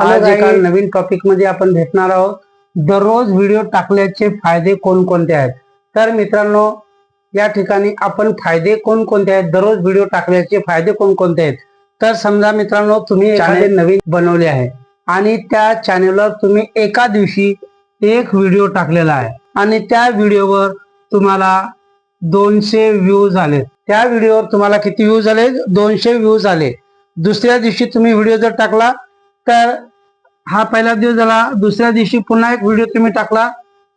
आज एका नवीन टॉपिक मध्ये आपण भेटणार आहोत। दररोज व्हिडिओ टाकल्याचे फायदे कोणकोणते आहेत। तर मित्रांनो, या ठिकाणी आपण फायदे कोणकोणते आहेत, दररोज व्हिडिओ टाकल्याचे फायदे कोणकोणते आहेत। तर समजा मित्रांनो, तुम्ही चॅनल नवीन बनवले आहे आणि त्या चॅनलवर तुम्ही एका दिवशी एक व्हिडिओ टाकलेला आहे आणि त्या व्हिडिओवर तुम्हाला 200 व्ह्यूज आले। त्या व्हिडिओवर तुम्हाला किती व्ह्यूज आले? 200 व्ह्यूज आले। दुसऱ्या दिवशी तुम्ही व्हिडिओ जर टाकला तर हा पहिला दिवस झाला, दुसऱ्या दिवशी पुन्हा एक व्हिडिओ तुम्ही टाकला,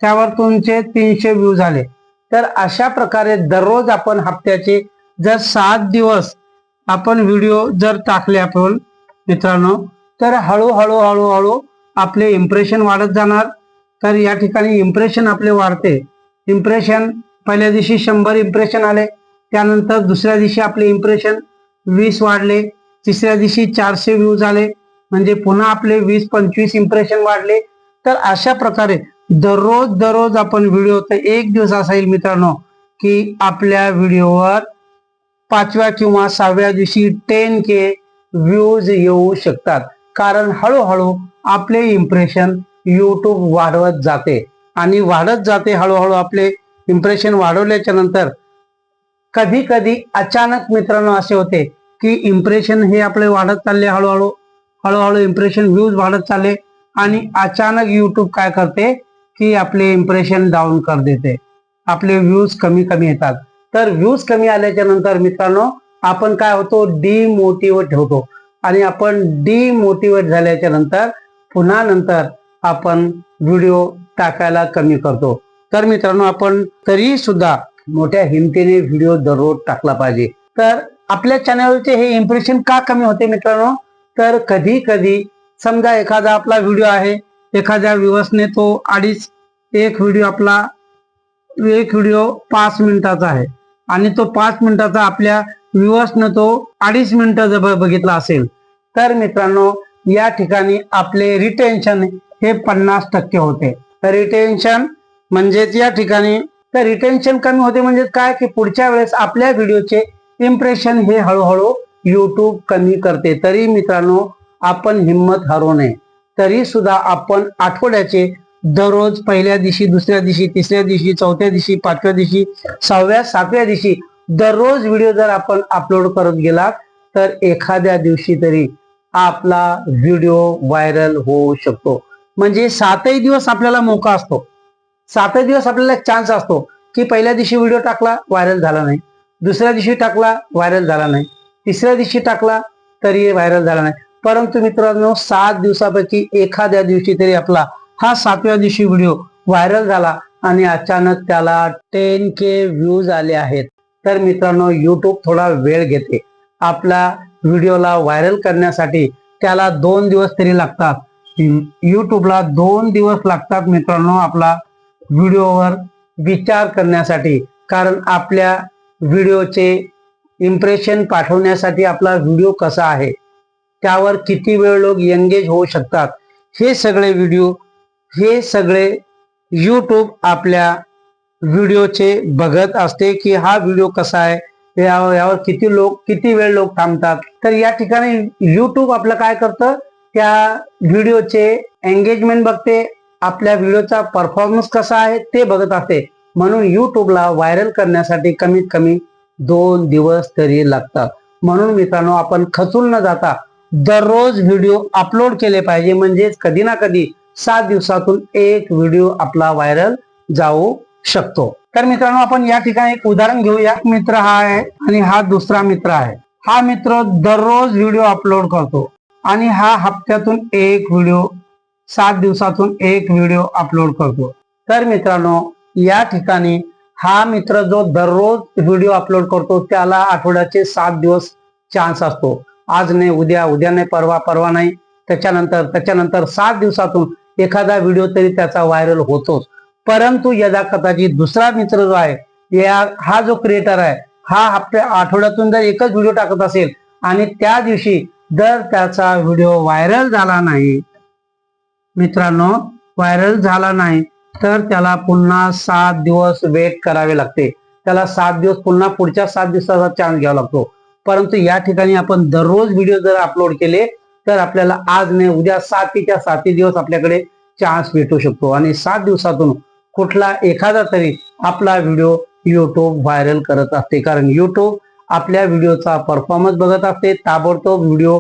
त्यावर तुमचे 300 व्ह्यूज आले। तर अशा प्रकारे दररोज आपण हप्त्याचे जर 7 दिवस आपण व्हिडिओ जर टाकले आपण मित्रांनो, तर हळूहळू हळूहळू आपले इम्प्रेशन वाढत जाणार। तर या ठिकाणी इम्प्रेशन आपले वाढते। इम्प्रेशन पहिल्या दिवशी 100 इम्प्रेशन आले, त्यानंतर दुसऱ्या दिवशी आपले इम्प्रेशन 20 वाढले, तिसऱ्या दिवशी 400 व्ह्यूज आले, म्हणजे पुन्हा आपले 20-25 इम्प्रेशन वाढले। तर अशा प्रकारे दररोज दररोज आपण व्हिडिओ, तर एक दिवस असा येईल मित्रांनो की आपल्या व्हिडिओवर 5व्या किंवा 6व्या दिवशी 10K व्ह्यूज येऊ शकतात। कारण हळूहळू आपले इम्प्रेशन यूट्यूब वाढवत जाते आणि वाढत जाते। हळूहळू आपले इम्प्रेशन वाढवल्याच्या नंतर कधी कधी अचानक मित्रांनो असे होते की इम्प्रेशन हे आपले वाढत चालले, हळूहळू हळूहळू इम्प्रेशन व्ह्यूज वाढत चालले आणि अचानक यूट्यूब काय करते की आपले इम्प्रेशन डाऊन कर देते, आपले व्ह्यूज कमी कमी येतात। तर व्ह्यूज कमी आल्याच्या नंतर मित्रांनो आपण काय होतो, डिमोटिवेट होतो आणि आपण डिमोटिवेट झाल्याच्या नंतर पुन्हा नंतर आपण व्हिडिओ टाकायला कमी करतो। तर मित्रांनो, आपण तरी सुद्धा मोठ्या हिमतीने व्हिडिओ दररोज टाकला पाहिजे। तर आपल्या चॅनलचे हे इम्प्रेशन का कमी होते मित्रांनो, तर कधी कधी समजा एखादा आपला व्हिडिओ आहे, एखाद्या व्ह्यूअर्सने तो एक व्हिडिओ 5 मिनिटाचा आहे आणि तो 5 मिनिटाचा आपल्या व्ह्यूअर्सने तो 2.5 मिनिटं बघितला असेल, तर मित्रांनो या ठिकाणी आपले रिटेन्शन हे 50% होते। तर रिटेन्शन म्हणजे या ठिकाणी तर रिटेन्शन कमी होते म्हणजे काय की पुढच्या वेळेस आपल्या व्हिडिओचे इम्प्रेशन हे हळूहळू यूट्यूब कमी करते। तरी मित्रांनो आपण हिंमत हरवू नये। तरी सुद्धा आपण आठवड्याचे दररोज पहिल्या दिवशी, दुसऱ्या दिवशी, तिसऱ्या दिवशी, चौथ्या दिवशी, 5व्या दिवशी, 6व्या, 7व्या दिवशी दररोज व्हिडिओ जर आपण अपलोड करत गेलात तर एखाद्या दिवशी तरी आपला व्हिडिओ व्हायरल होऊ शकतो। म्हणजे 7ही दिवस आपल्याला मोका असतो, 7 दिवस आपल्याला चान्स असतो की पहिल्या दिवशी व्हिडिओ टाकला, व्हायरल झाला नाही, दुसऱ्या दिवशी टाकला, व्हायरल झाला नाही, तिसऱ्या दिवशी टाकला तरी व्हायरल झाला नाही। परंतु मित्रांनो 7 दिवसापैकी एखाद्या दिवशी तरी आपला हा 7व्या दिवशी व्हिडिओ व्हायरल झाला आणि अचानक त्याला 10K व्ह्यूज आले आहेत। तर मित्रांनो यूट्यूब थोडा वेळ घेते आपला व्हिडिओला व्हायरल करण्यासाठी, त्याला 2 दिवस तरी लागतात। यूट्यूबला 2 दिवस लागतात मित्रांनो आपला व्हिडिओवर विचार करण्यासाठी। कारण आपल्या व्हिडिओचे इम्प्रेशन पाठवण्यासाठी आपला व्हिडिओ कसा आहे, त्यावर किती वेळ लोक एंगेज होऊ शकतात, हे सगळे यूट्यूब आपल्या व्हिडिओचे बघत असते की हा व्हिडिओ कसा आहे, यावर किती वेळ लोक थांबतात। तर या ठिकाणी यूट्यूब आपलं काय करतं, त्या व्हिडिओचे एंगेजमेंट बघते, आपल्या व्हिडिओचा परफॉर्मन्स कसा आहे ते बघत असते। म्हणून यूट्यूबला व्हायरल करण्यासाठी कमीत कमी 2 दिवस तरी लागतात। म्हणून मित्रांनो आपण खचून न जाता दररोज व्हिडिओ अपलोड केले पाहिजे, म्हणजे कधी ना कधी 7 दिवसातून एक व्हिडिओ आपला व्हायरल जाऊ शकतो। तर मित्रांनो आपण या ठिकाणी एक उदाहरण घेऊया। एक मित्र हा आहे आणि हा दुसरा मित्र आहे। हा मित्र दररोज व्हिडिओ अपलोड करतो आणि हा हप्त्यातून एक व्हिडिओ, 7 दिवसातून एक व्हिडिओ अपलोड करतो। तर मित्रांनो या ठिकाणी हा मित्र जो दररोज व्हिडिओ अपलोड करतो त्याला आठवड्याचे 7 दिवस चान्स असतो। आज नाही उद्या, उद्या नाही परवा, परवा नाही त्याच्यानंतर 7 दिवसातून एखादा व्हिडिओ तरी त्याचा व्हायरल होतोच। परंतु यदा कदाचित दुसरा मित्र जो आहे, हा जो क्रिएटर आहे, हा आठवड्यातून जर एकच व्हिडिओ टाकत असेल आणि त्या दिवशी जर त्याचा व्हिडिओ व्हायरल झाला नाही मित्रांनो, व्हायरल झाला नाही तर त्याला पुन्हा 7 दिवस वेट करावे लागते। त्याला 7 दिवस पुन्हा पुढच्या 7 दिवसाचा चान्स घ्यावा लागतो। परंतु या ठिकाणी आपण दररोज व्हिडिओ जर अपलोड केले तर आपल्याला आज नाही उद्या 7 दिवस आपल्याकडे चान्स भेटू शकतो आणि 7 दिवसातून कुठला एखादा तरी आपला व्हिडिओ युट्यूब व्हायरल करत असते, कारण युट्यूब आपल्या व्हिडिओचा परफॉर्मन्स बघत असते. ताबडतोब व्हिडिओ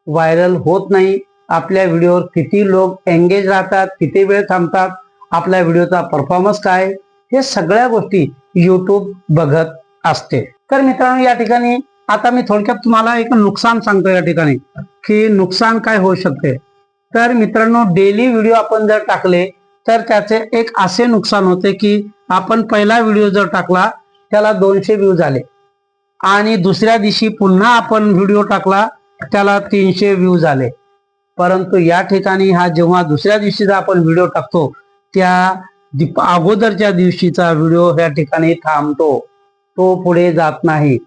व्हायरल होत नाही. आपल्या व्हिडिओवर किती लोक एंगेज राहतात, किती वेळ थांबतात, आपल्या व्हिडिओचा परफॉर्मन्स काय, हे सगळ्या गोष्टी युट्यूब बघत असते. तर मित्रांनो, या ठिकाणी आता मी थोडक्यात तुम्हाला एक नुकसान सांगतो या ठिकाणी, की नुकसान काय होऊ शकते. तर मित्रांनो, डेली व्हिडिओ आपण जर टाकले तर त्याचे एक असे नुकसान होते की आपण पहिला व्हिडिओ जर टाकला त्याला 200 व्ह्यूज आले आणि दुसऱ्या दिवशी पुन्हा आपण व्हिडिओ टाकला त्याला 300 व्ह्यूज आले. परंतु या ठिकाणी हा जेव्हा दुसऱ्या दिवशीचा आपण व्हिडिओ टाकतो त्या अगोदरच्या दिवशीचा व्हिडिओ या ठिकाणी थांबतो, तो पुढे जात नाही.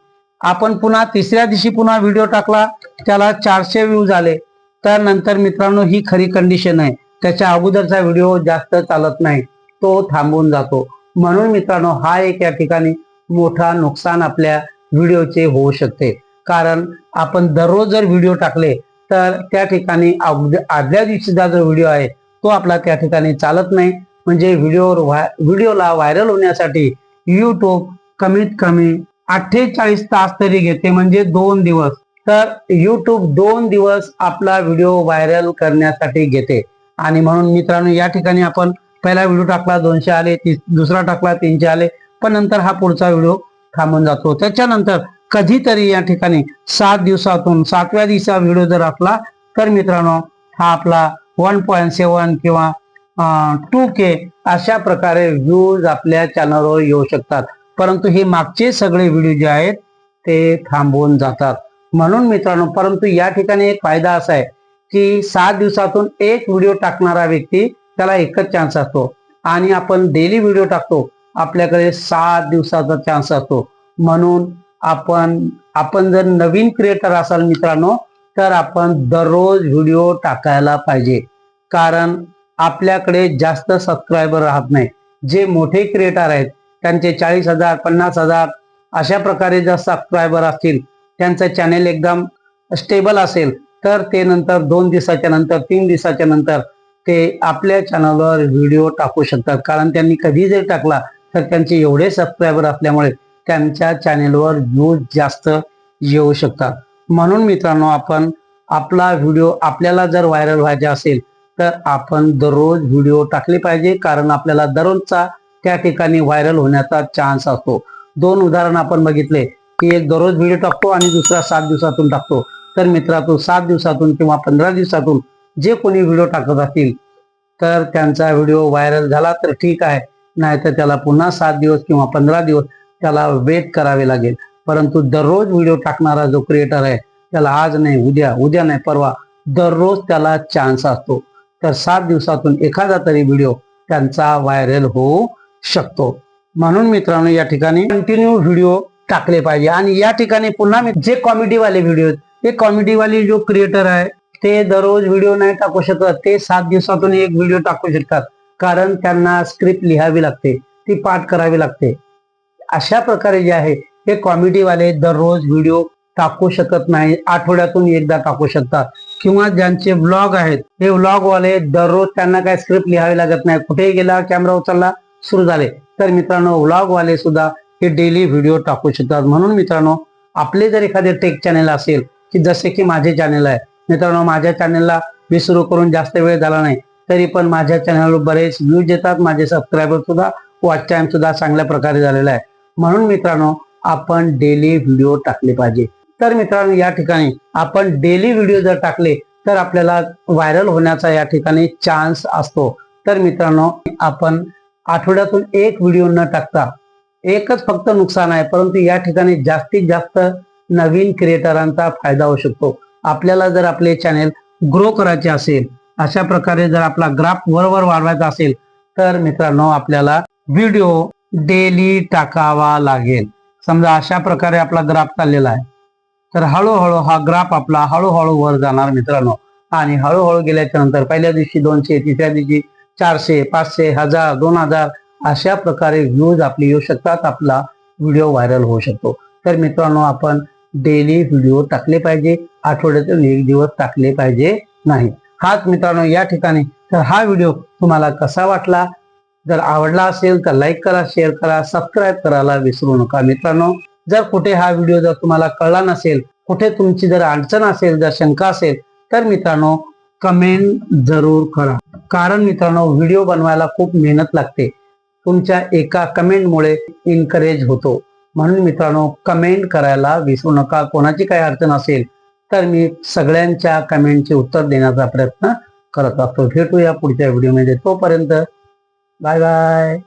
आपण पुन्हा तिसऱ्या दिवशी पुन्हा व्हिडिओ टाकला त्याला 400 व्ह्यूज आले. तर नंतर मित्रांनो, ही खरी कंडिशन आहे. त्याच्या अगोदरचा व्हिडिओ जास्त चालत नाही, तो थांबून जातो. म्हणून मित्रांनो, हा एक या ठिकाणी मोठा नुकसान आपल्या व्हिडिओचे होऊ शकते. कारण आपण दररोज जर व्हिडिओ टाकले तर त्या ठिकाणी आदल्या दिवशीचा जो व्हिडिओ आहे तो आपला त्या ठिकाणी चालत नाही. म्हणजे व्हिडिओला व्हायरल होण्यासाठी युट्यूब कमीत कमी 48 तास तरी घेते, म्हणजे 2 दिवस. तर युट्यूब 2 दिवस आपला व्हिडिओ व्हायरल करण्यासाठी घेते. आणि म्हणून मित्रांनो, या ठिकाणी आपण पहिला व्हिडिओ टाकला 200 आले, दुसरा टाकला 300 आले, पण नंतर हा पुढचा व्हिडिओ थांबून जातो. त्याच्यानंतर कधीतरी या ठिकाणी 7 दिवसातून 7व्या दिवसा व्हिडिओ जर असला तर मित्रांनो, हा आपला 1.7 किंवा 2K अशा प्रकारे व्ह्यूज आपल्या चॅनलवर येऊ शकतात. परंतु हे मागचे सगळे व्हिडिओ जे आहेत ते थांबून जातात. म्हणून मित्रांनो, परंतु या ठिकाणी एक फायदा असा आहे की 7 दिवसातून एक व्हिडिओ टाकणारा व्यक्ती त्याला एकच चान्स असतो आणि आपण डेली व्हिडिओ टाकतो, आपल्याकडे 7 दिवसाचा चान्स असतो. म्हणून आपण जर नवीन क्रिएटर असाल मित्रांनो, तर आपण दररोज व्हिडिओ टाकायला पाहिजे. कारण आपल्याकडे जास्त सबस्क्रायबर राहत नाही. जे मोठे क्रिएटर आहेत त्यांचे 40,000 50,000 अशा प्रकारे जर सबस्क्रायबर असतील, त्यांचं चॅनेल एकदम स्टेबल असेल, तर ते नंतर 2 दिवसाच्या नंतर 3 दिवसाच्या नंतर ते आपल्या चॅनलवर व्हिडिओ टाकू शकतात. कारण त्यांनी कधी जर टाकला तर त्यांचे एवढे सबस्क्रायबर असल्यामुळे त्यांच्या चॅनेलवर व्ह्यूज जास्त येऊ शकतात. म्हणून मित्रांनो, आपण आपला व्हिडिओ आपल्याला जर व्हायरल व्हायचा असेल तर आपण दररोज व्हिडिओ टाकले पाहिजे. कारण आपल्याला दररोजचा त्या ठिकाणी व्हायरल होण्याचा चान्स असतो. 2 उदाहरण आपण बघितले की एक दररोज व्हिडिओ टाकतो आणि दुसरा 7 दिवसातून टाकतो. तर मित्रांनो, 7 दिवसातून किंवा 15 दिवसातून जे कोणी व्हिडिओ टाकत असतील तर त्यांचा व्हिडिओ व्हायरल झाला तर ठीक आहे, नाहीतर त्याला पुन्हा 7 दिवस किंवा 15 दिवस त्याला वेट करावे लागेल. परंतु दररोज व्हिडिओ टाकणारा जो क्रिएटर आहे त्याला आज नाही उद्या नाही परवा दररोज त्याला चान्स असतो. तर 7 दिवसातून एखादा तरी व्हिडिओ त्यांचा व्हायरल होऊ शकतो. म्हणून मित्रांनो, या ठिकाणी कंटिन्यू व्हिडिओ टाकले पाहिजे. आणि या ठिकाणी पुन्हा जे कॉमेडीवाले व्हिडिओ, ते कॉमेडीवाले जो क्रिएटर आहे ते दररोज व्हिडिओ नाही टाकू शकत. ते 7 दिवसातून एक व्हिडिओ टाकू शकतात, कारण त्यांना स्क्रिप्ट लिहावी लागते, ती पाठ करावी लागते. अशा प्रकारे जे आहे हे कॉमेडीवाले दररोज व्हिडिओ टाकू शकत नाही, आठवड्यातून एकदा टाकू शकतात. किंवा ज्यांचे व्लॉग आहेत हे व्लॉगवाले दररोज, त्यांना काय स्क्रिप्ट लिहावी लागत नाही, कुठेही गेला कॅमेरा उचलला सुरू झाले. तर मित्रांनो, व्लॉगवाले सुद्धा हे डेली व्हिडिओ टाकू शकतात. म्हणून मित्रांनो, आपले जर एखादे टेक चॅनल असेल, की जसे की माझे चॅनल आहे मित्रांनो, माझ्या चॅनलला मी सुरू करून जास्त वेळ झाला नाही, तरी पण माझ्या चॅनलवर बरेच व्ह्यूज येतात. माझे सबस्क्रायबर सुद्धा, वॉच टाइम सुद्धा चांगल्या प्रकारे झालेला आहे. म्हणून मित्रांनो, आपण डेली व्हिडिओ टाकले पाहिजे. तर मित्रांनो, या ठिकाणी आपण डेली व्हिडिओ जर टाकले तर आपल्याला व्हायरल होण्याचा या ठिकाणी चान्स असतो. तर मित्रांनो, आपण आठवड्यातून एक व्हिडिओ न टाकता, एकच फक्त नुकसान आहे, परंतु या ठिकाणी जास्तीत जास्त नवीन क्रिएटरांचा फायदा होऊ शकतो. आपल्याला जर आपले चॅनेल ग्रो करायचे असेल, अशा प्रकारे जर आपला ग्राफ वर वाढवायचा असेल, तर मित्रांनो, आपल्याला व्हिडिओ डेली टाकावा लागेल. समजा अशा प्रकारे आपला ग्राफ चाललेला आहे, तर हळूहळू हा ग्राफ आपला हळूहळू वर जाणार मित्रांनो. आणि हळूहळू गेल्याच्या नंतर पहिल्या दिवशी 200, तिसऱ्या दिवशी 400, 500, 1000, 2000 अशा प्रकारे व्ह्यूज आपले येऊ शकतात. आपला व्हिडिओ व्हायरल होऊ शकतो. तर मित्रांनो, आपण डेली व्हिडिओ टाकले पाहिजे. आठवड्यातून 1 दिवस टाकले पाहिजे नाही. हाच मित्रांनो या ठिकाणी तर हा व्हिडिओ तुम्हाला कसा वाटला? जर आवडला असेल तर लाईक करा, शेअर करा, सबस्क्राईब करायला विसरू नका. मित्रांनो जर कुठे हा व्हिडिओ जर तुम्हाला कळला नसेल, कुठे तुमची जर अडचण असेल, जर शंका असेल तर मित्रांनो कमेंट जरूर करा. कारण मित्रांनो व्हिडिओ बनवायला खूप मेहनत लागते. तुमच्या एका कमेंटमुळे इनकरेज होतो. म्हणून मित्रांनो कमेंट करायला विसरू नका. कोणाची काही अडचण असेल तर मी सगळ्यांच्या कमेंटचे उत्तर देण्याचा प्रयत्न करत असतो. भेटूया पुढच्या व्हिडिओमध्ये. तोपर्यंत बाय बाय.